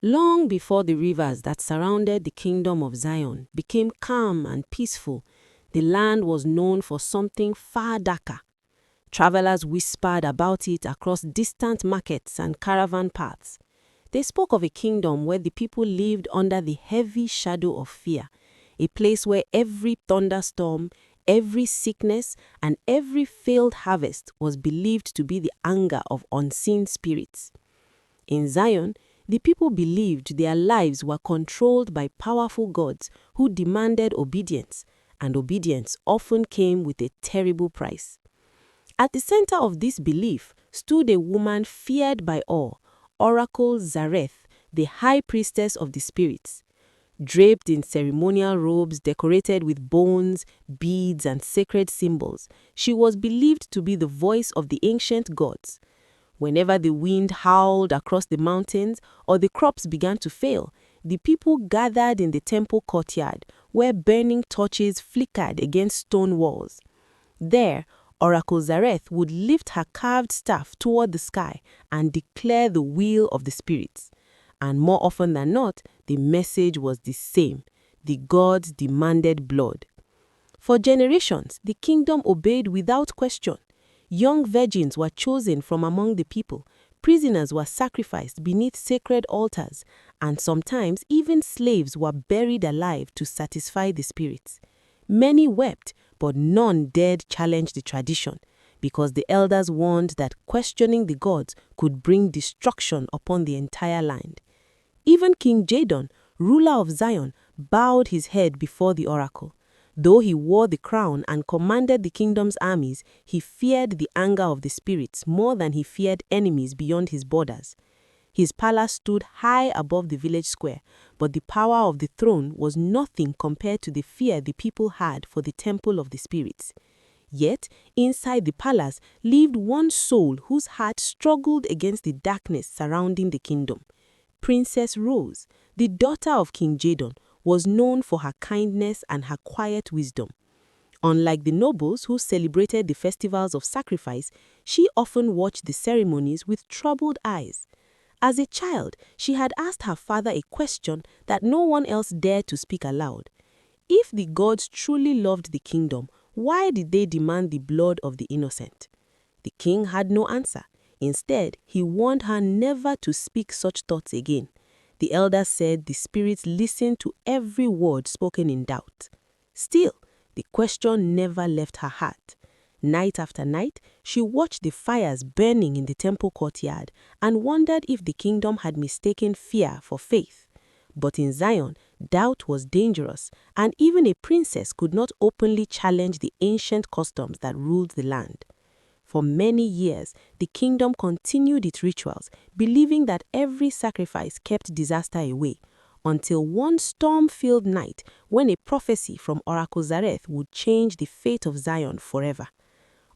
Long before the rivers that surrounded the kingdom of Zion became calm and peaceful, the land was known for something far darker. Travelers whispered about it across distant markets and caravan paths. They spoke of a kingdom where the people lived under the heavy shadow of fear, a place where every thunderstorm, every sickness, and every failed harvest was believed to be the anger of unseen spirits. In Zion, the people believed their lives were controlled by powerful gods who demanded obedience, and obedience often came with a terrible price. At the center of this belief stood a woman feared by all, Oracle Zareth, the high priestess of the spirits. Draped in ceremonial robes decorated with bones, beads, and sacred symbols, she was believed to be the voice of the ancient gods. Whenever the wind howled across the mountains or the crops began to fail, the people gathered in the temple courtyard where burning torches flickered against stone walls. There, Oracle Zareth would lift her carved staff toward the sky and declare the will of the spirits. And more often than not, the message was the same: the gods demanded blood. For generations, the kingdom obeyed without question. Young virgins were chosen from among the people, prisoners were sacrificed beneath sacred altars, and sometimes even slaves were buried alive to satisfy the spirits. Many wept, but none dared challenge the tradition, because the elders warned that questioning the gods could bring destruction upon the entire land. Even King Jadon, ruler of Zion, bowed his head before the oracle. Though he wore the crown and commanded the kingdom's armies, he feared the anger of the spirits more than he feared enemies beyond his borders. His palace stood high above the village square, but the power of the throne was nothing compared to the fear the people had for the temple of the spirits. Yet, inside the palace lived one soul whose heart struggled against the darkness surrounding the kingdom. Princess Rose, the daughter of King Jadon, was known for her kindness and her quiet wisdom. Unlike the nobles who celebrated the festivals of sacrifice, she often watched the ceremonies with troubled eyes. As a child, she had asked her father a question that no one else dared to speak aloud. If the gods truly loved the kingdom, why did they demand the blood of the innocent? The king had no answer. Instead, he warned her never to speak such thoughts again. The elders said the spirits listened to every word spoken in doubt. Still, the question never left her heart. Night after night, she watched the fires burning in the temple courtyard and wondered if the kingdom had mistaken fear for faith. But in Zion, doubt was dangerous, and even a princess could not openly challenge the ancient customs that ruled the land. For many years, the kingdom continued its rituals, believing that every sacrifice kept disaster away, until one storm-filled night when a prophecy from Oracle Zareth would change the fate of Zion forever.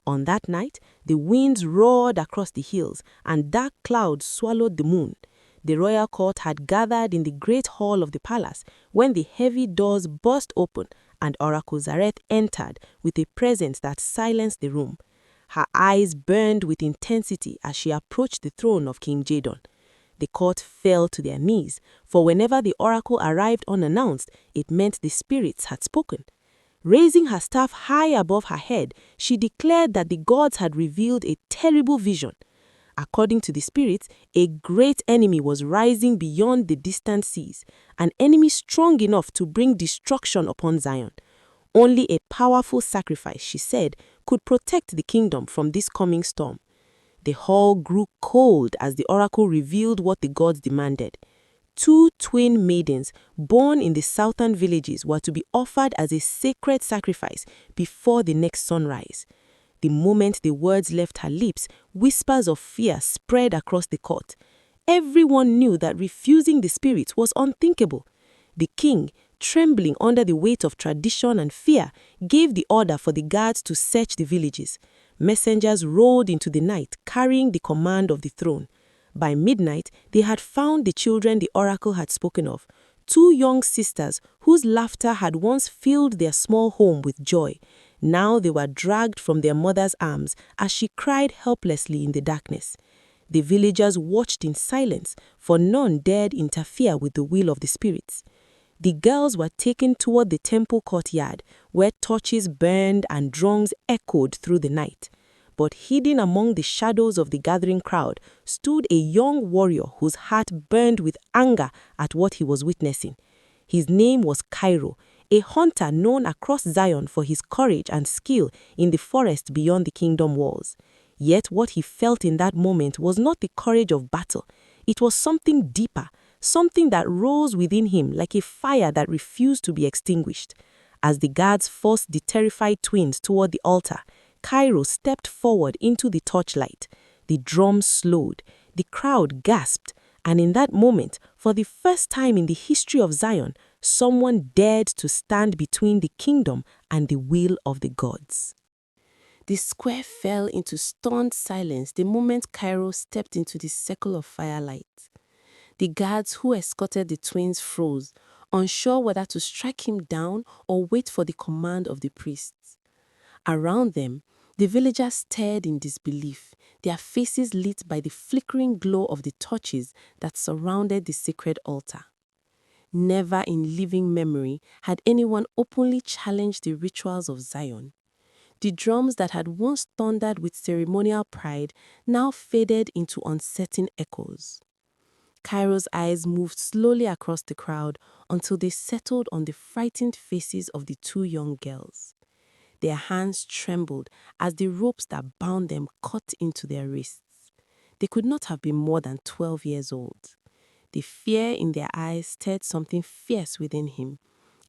On that night, the winds roared across the hills and dark clouds swallowed the moon. The royal court had gathered in the great hall of the palace when the heavy doors burst open and Oracle Zareth entered with a presence that silenced the room. Her eyes burned with intensity as she approached the throne of King Jadon. The court fell to their knees, for whenever the oracle arrived unannounced, it meant the spirits had spoken. Raising her staff high above her head, she declared that the gods had revealed a terrible vision. According to the spirits, a great enemy was rising beyond the distant seas, an enemy strong enough to bring destruction upon Zion. Only a powerful sacrifice, she said, could protect the kingdom from this coming storm. The hall grew cold as the oracle revealed what the gods demanded. 2 twin maidens born in the southern villages were to be offered as a sacred sacrifice before the next sunrise. The moment the words left her lips, whispers of fear spread across the court. Everyone knew that refusing the spirits was unthinkable. The king, trembling under the weight of tradition and fear, gave the order for the guards to search the villages. Messengers rode into the night carrying the command of the throne. By midnight, they had found the children the oracle had spoken of, 2 young sisters whose laughter had once filled their small home with joy. Now they were dragged from their mother's arms as she cried helplessly in the darkness. The villagers watched in silence, for none dared interfere with the will of the spirits. The girls were taken toward the temple courtyard, where torches burned and drums echoed through the night. But hidden among the shadows of the gathering crowd stood a young warrior whose heart burned with anger at what he was witnessing. His name was Kairo, a hunter known across Zion for his courage and skill in the forest beyond the kingdom walls. Yet what he felt in that moment was not the courage of battle. It was something deeper, something that rose within him like a fire that refused to be extinguished. As the guards forced the terrified twins toward the altar, Kairo stepped forward into the torchlight. The drums slowed, the crowd gasped, and in that moment, for the first time in the history of Zion, someone dared to stand between the kingdom and the will of the gods. The square fell into stunned silence the moment Kairo stepped into the circle of firelight. The guards who escorted the twins froze, unsure whether to strike him down or wait for the command of the priests. Around them, the villagers stared in disbelief, their faces lit by the flickering glow of the torches that surrounded the sacred altar. Never in living memory had anyone openly challenged the rituals of Zion. The drums that had once thundered with ceremonial pride now faded into uncertain echoes. Cairo's eyes moved slowly across the crowd until they settled on the frightened faces of the two young girls. Their hands trembled as the ropes that bound them cut into their wrists. They could not have been more than 12 years old. The fear in their eyes stirred something fierce within him,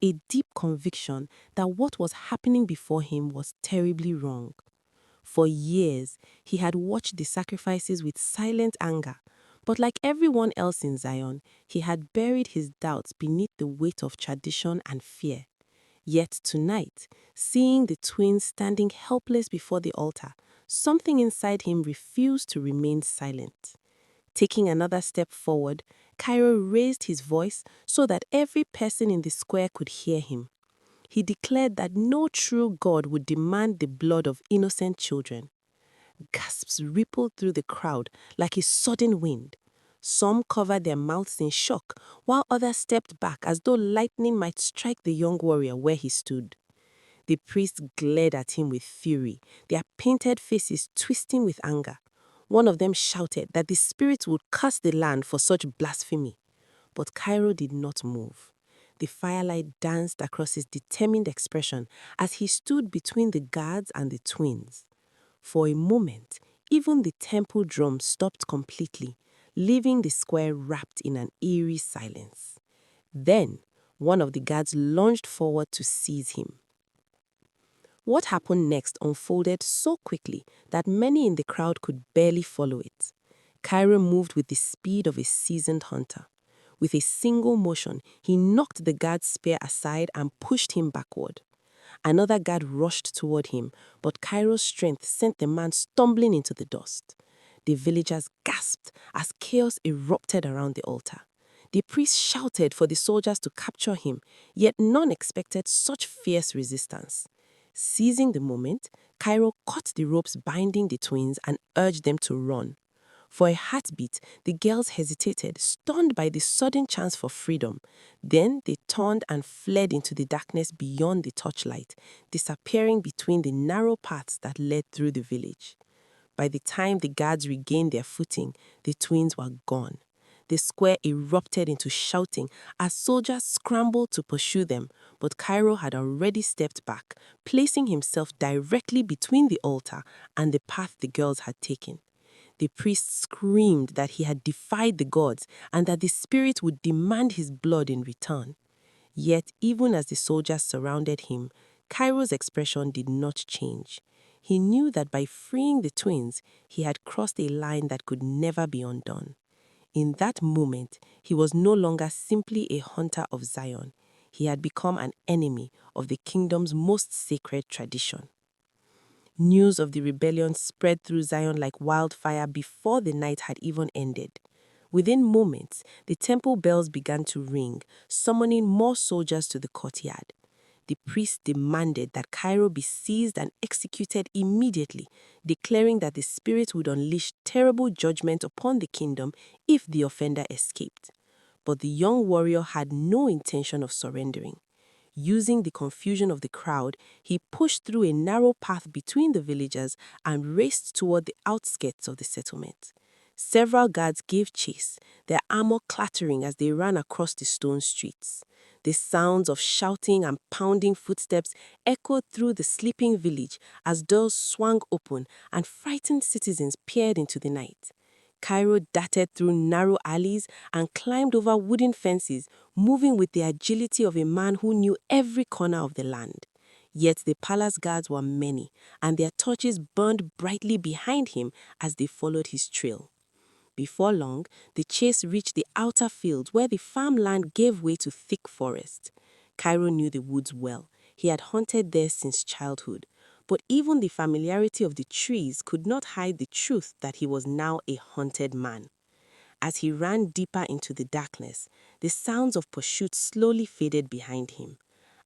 a deep conviction that what was happening before him was terribly wrong. For years, he had watched the sacrifices with silent anger, but like everyone else in Zion, he had buried his doubts beneath the weight of tradition and fear. Yet tonight, seeing the twins standing helpless before the altar, something inside him refused to remain silent. Taking another step forward, Kairo raised his voice so that every person in the square could hear him. He declared that no true God would demand the blood of innocent children. Gasps rippled through the crowd like a sudden wind. Some covered their mouths in shock, while others stepped back as though lightning might strike the young warrior where he stood. The priests glared at him with fury, their painted faces twisting with anger. One of them shouted that the spirits would curse the land for such blasphemy. But Kairo did not move. The firelight danced across his determined expression as he stood between the guards and the twins. For a moment, even the temple drum stopped completely, leaving the square wrapped in an eerie silence. Then, one of the guards lunged forward to seize him. What happened next unfolded so quickly that many in the crowd could barely follow it. Kairo moved with the speed of a seasoned hunter. With a single motion, he knocked the guard's spear aside and pushed him backward. Another guard rushed toward him, but Kairo's strength sent the man stumbling into the dust. The villagers gasped as chaos erupted around the altar. The priests shouted for the soldiers to capture him, yet none expected such fierce resistance. Seizing the moment, Kairo cut the ropes binding the twins and urged them to run. For a heartbeat, the girls hesitated, stunned by the sudden chance for freedom. Then they turned and fled into the darkness beyond the torchlight, disappearing between the narrow paths that led through the village. By the time the guards regained their footing, the twins were gone. The square erupted into shouting as soldiers scrambled to pursue them, but Kairo had already stepped back, placing himself directly between the altar and the path the girls had taken. The priest screamed that he had defied the gods and that the spirit would demand his blood in return. Yet, even as the soldiers surrounded him, Kairo's expression did not change. He knew that by freeing the twins, he had crossed a line that could never be undone. In that moment, he was no longer simply a hunter of Zion. He had become an enemy of the kingdom's most sacred tradition. News of the rebellion spread through Zion like wildfire before the night had even ended. Within moments, the temple bells began to ring, summoning more soldiers to the courtyard. The priest demanded that Kairo be seized and executed immediately, declaring that the spirit would unleash terrible judgment upon the kingdom if the offender escaped. But the young warrior had no intention of surrendering. Using the confusion of the crowd, he pushed through a narrow path between the villagers and raced toward the outskirts of the settlement. Several guards gave chase, their armor clattering as they ran across the stone streets. The sounds of shouting and pounding footsteps echoed through the sleeping village as doors swung open and frightened citizens peered into the night. Kairo darted through narrow alleys and climbed over wooden fences, moving with the agility of a man who knew every corner of the land. Yet the palace guards were many, and their torches burned brightly behind him as they followed his trail. Before long, the chase reached the outer fields where the farmland gave way to thick forest. Kairo knew the woods well. He had hunted there since childhood. But even the familiarity of the trees could not hide the truth that he was now a hunted man. As he ran deeper into the darkness, the sounds of pursuit slowly faded behind him.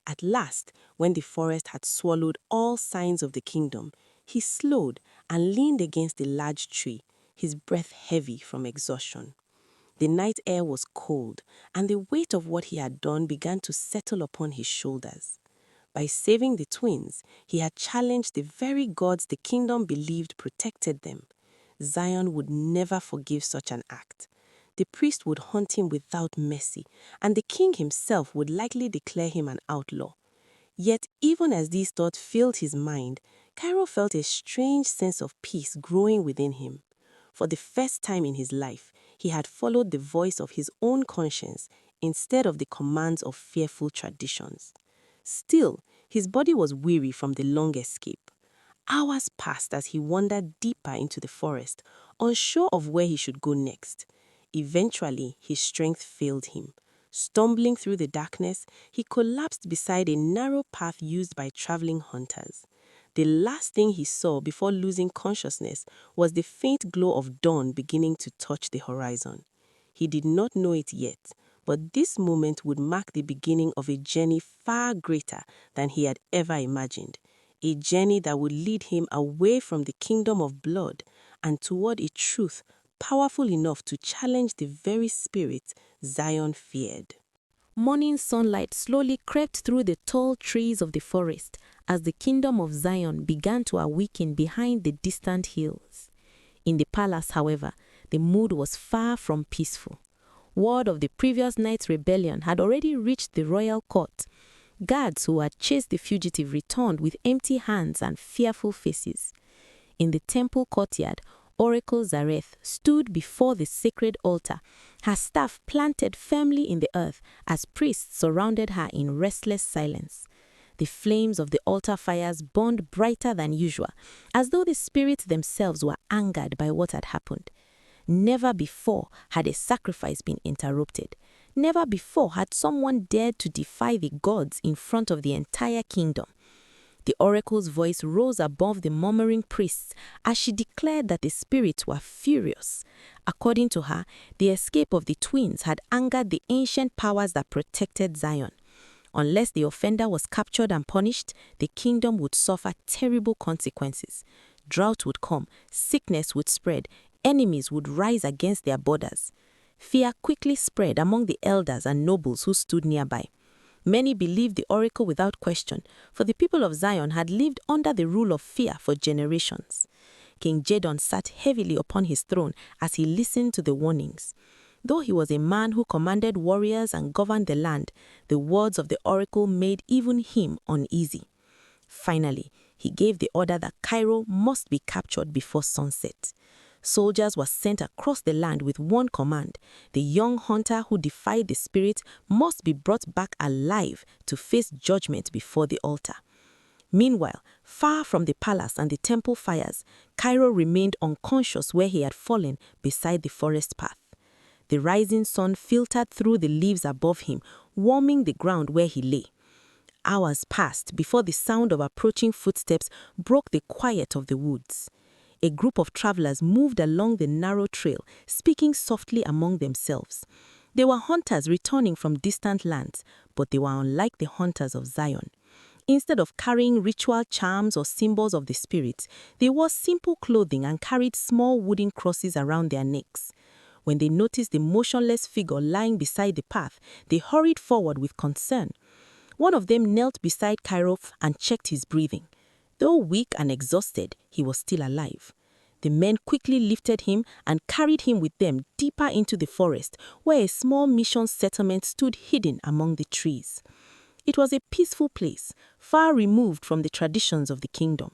At last, when the forest had swallowed all signs of the kingdom, he slowed and leaned against a large tree, his breath heavy from exhaustion. The night air was cold, and the weight of what he had done began to settle upon his shoulders. By saving the twins, he had challenged the very gods the kingdom believed protected them. Zion would never forgive such an act. The priest would hunt him without mercy, and the king himself would likely declare him an outlaw. Yet, even as these thoughts filled his mind, Kairo felt a strange sense of peace growing within him. For the first time in his life, he had followed the voice of his own conscience instead of the commands of fearful traditions. Still, his body was weary from the long escape. Hours passed as he wandered deeper into the forest, unsure of where he should go next. Eventually, his strength failed him. Stumbling through the darkness, he collapsed beside a narrow path used by traveling hunters. The last thing he saw before losing consciousness was the faint glow of dawn beginning to touch the horizon. He did not know it yet, but this moment would mark the beginning of a journey far greater than he had ever imagined. A journey that would lead him away from the kingdom of blood and toward a truth powerful enough to challenge the very spirit Zion feared. Morning sunlight slowly crept through the tall trees of the forest as the kingdom of Zion began to awaken behind the distant hills. In the palace, however, the mood was far from peaceful. Word of the previous night's rebellion had already reached the royal court. Guards who had chased the fugitive returned with empty hands and fearful faces. In the temple courtyard, Oracle Zareth stood before the sacred altar, her staff planted firmly in the earth as priests surrounded her in restless silence. The flames of the altar fires burned brighter than usual, as though the spirits themselves were angered by what had happened. Never before had a sacrifice been interrupted. Never before had someone dared to defy the gods in front of the entire kingdom. The oracle's voice rose above the murmuring priests as she declared that the spirits were furious. According to her, the escape of the twins had angered the ancient powers that protected Zion. Unless the offender was captured and punished, the kingdom would suffer terrible consequences. Drought would come, sickness would spread, enemies would rise against their borders. Fear quickly spread among the elders and nobles who stood nearby. Many believed the oracle without question, for the people of Zion had lived under the rule of fear for generations. King Jadon sat heavily upon his throne as he listened to the warnings. Though he was a man who commanded warriors and governed the land, the words of the oracle made even him uneasy. Finally, he gave the order that Kairo must be captured before sunset. Soldiers were sent across the land with one command: the young hunter who defied the spirit must be brought back alive to face judgment before the altar. Meanwhile, far from the palace and the temple fires, Kairo remained unconscious where he had fallen beside the forest path. The rising sun filtered through the leaves above him, warming the ground where he lay. Hours passed before the sound of approaching footsteps broke the quiet of the woods. A group of travelers moved along the narrow trail, speaking softly among themselves. They were hunters returning from distant lands, but they were unlike the hunters of Zion. Instead of carrying ritual charms or symbols of the spirits, they wore simple clothing and carried small wooden crosses around their necks. When they noticed the motionless figure lying beside the path, they hurried forward with concern. One of them knelt beside Kairo and checked his breathing. Though weak and exhausted, he was still alive. The men quickly lifted him and carried him with them deeper into the forest, where a small mission settlement stood hidden among the trees. It was a peaceful place, far removed from the traditions of the kingdom.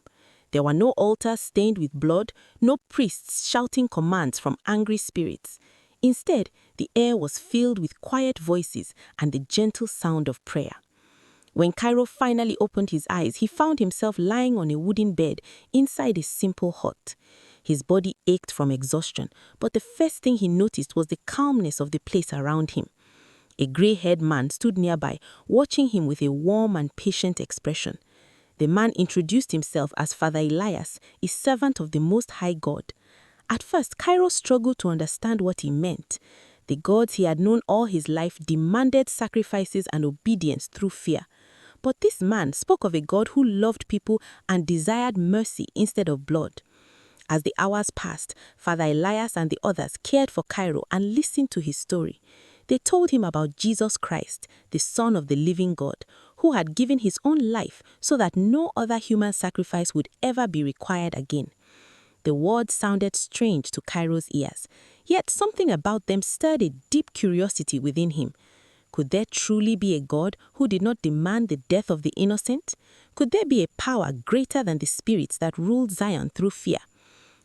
There were no altars stained with blood, no priests shouting commands from angry spirits. Instead, the air was filled with quiet voices and the gentle sound of prayer. When Kairo finally opened his eyes, he found himself lying on a wooden bed inside a simple hut. His body ached from exhaustion, but the first thing he noticed was the calmness of the place around him. A gray-haired man stood nearby, watching him with a warm and patient expression. The man introduced himself as Father Elias, a servant of the Most High God. At first, Kairo struggled to understand what he meant. The gods he had known all his life demanded sacrifices and obedience through fear. But this man spoke of a God who loved people and desired mercy instead of blood. As the hours passed, Father Elias and the others cared for Kairo and listened to his story. They told him about Jesus Christ, the Son of the living God, who had given his own life so that no other human sacrifice would ever be required again. The words sounded strange to Kairo's ears, yet something about them stirred a deep curiosity within him. Could there truly be a God who did not demand the death of the innocent? Could there be a power greater than the spirits that ruled Zion through fear?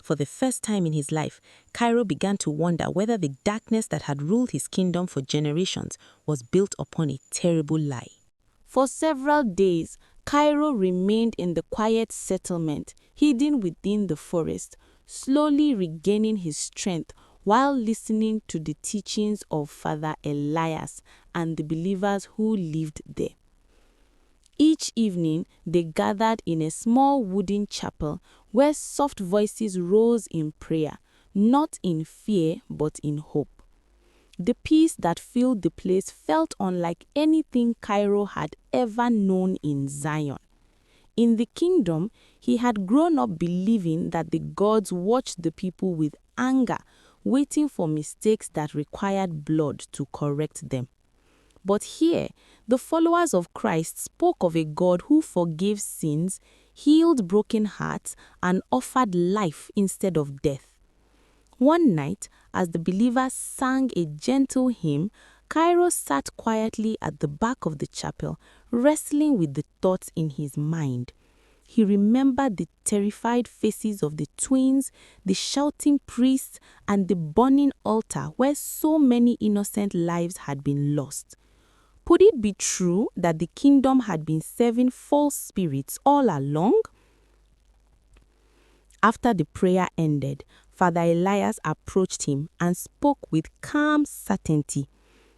For the first time in his life, Kairo began to wonder whether the darkness that had ruled his kingdom for generations was built upon a terrible lie. For several days, Kairo remained in the quiet settlement, hidden within the forest, slowly regaining his strength while listening to the teachings of Father Elias and the believers who lived there. Each evening, they gathered in a small wooden chapel where soft voices rose in prayer, not in fear but in hope. The peace that filled the place felt unlike anything Kairo had ever known in Zion. In the kingdom, he had grown up believing that the gods watched the people with anger, waiting for mistakes that required blood to correct them. But here, the followers of Christ spoke of a God who forgave sins, healed broken hearts, and offered life instead of death. One night, as the believers sang a gentle hymn, Kairo sat quietly at the back of the chapel, wrestling with the thoughts in his mind. He remembered the terrified faces of the twins, the shouting priests, and the burning altar where so many innocent lives had been lost. Could it be true that the kingdom had been serving false spirits all along? After the prayer ended, Father Elias approached him and spoke with calm certainty.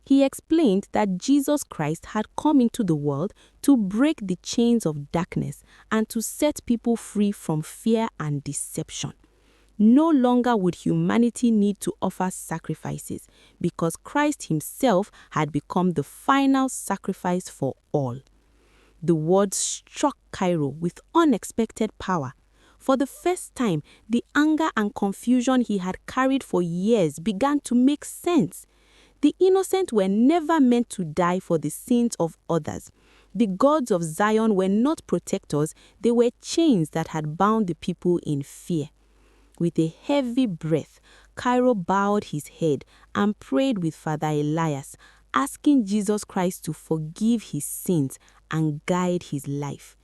He explained that Jesus Christ had come into the world to break the chains of darkness and to set people free from fear and deception. No longer would humanity need to offer sacrifices because Christ himself had become the final sacrifice for all. The words struck Kairo with unexpected power. For the first time, the anger and confusion he had carried for years began to make sense. The innocent were never meant to die for the sins of others. The gods of Zion were not protectors, they were chains that had bound the people in fear. With a heavy breath, Kairo bowed his head and prayed with Father Elias, asking Jesus Christ to forgive his sins and guide his life.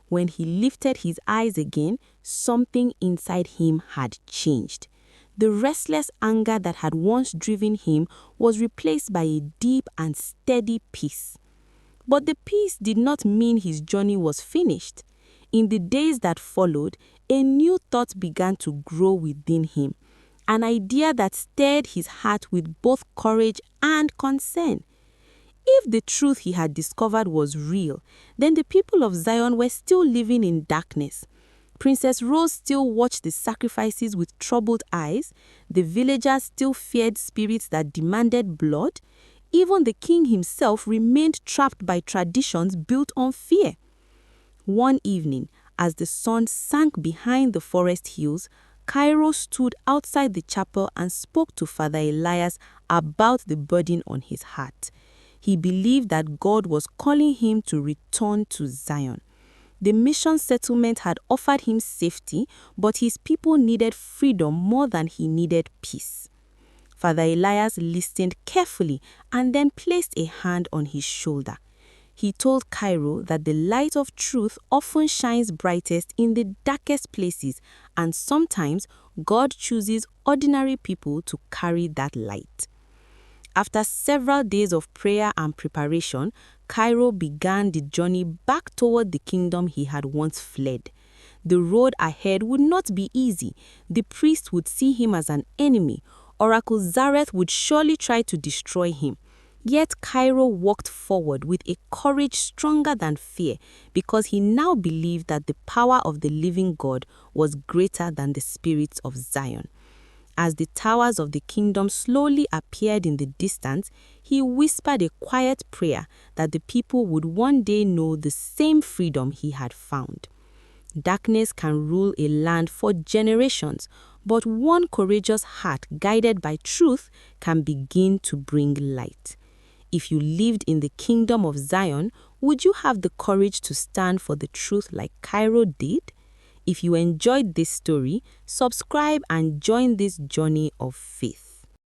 When he lifted his eyes again, something inside him had changed. The restless anger that had once driven him was replaced by a deep and steady peace. But the peace did not mean his journey was finished. In the days that followed, a new thought began to grow within him, an idea that stirred his heart with both courage and concern. If the truth he had discovered was real, then the people of Zion were still living in darkness. Princess Rose still watched the sacrifices with troubled eyes. The villagers still feared spirits that demanded blood. Even the king himself remained trapped by traditions built on fear. One evening, as the sun sank behind the forest hills, Kairo stood outside the chapel and spoke to Father Elias about the burden on his heart. He believed that God was calling him to return to Zion. The mission settlement had offered him safety, but his people needed freedom more than he needed peace. Father Elias listened carefully and then placed a hand on his shoulder. He told Kairo that the light of truth often shines brightest in the darkest places, and sometimes God chooses ordinary people to carry that light. After several days of prayer and preparation, Kairo began the journey back toward the kingdom he had once fled. The road ahead would not be easy. The priest would see him as an enemy. Oracle Zareth would surely try to destroy him. Yet Kairo walked forward with a courage stronger than fear, because he now believed that the power of the living God was greater than the spirits of Zion. As the towers of the kingdom slowly appeared in the distance, he whispered a quiet prayer that the people would one day know the same freedom he had found. Darkness can rule a land for generations, but one courageous heart guided by truth can begin to bring light. If you lived in the kingdom of Zion, would you have the courage to stand for the truth like Kairo did? If you enjoyed this story, subscribe and join this journey of faith.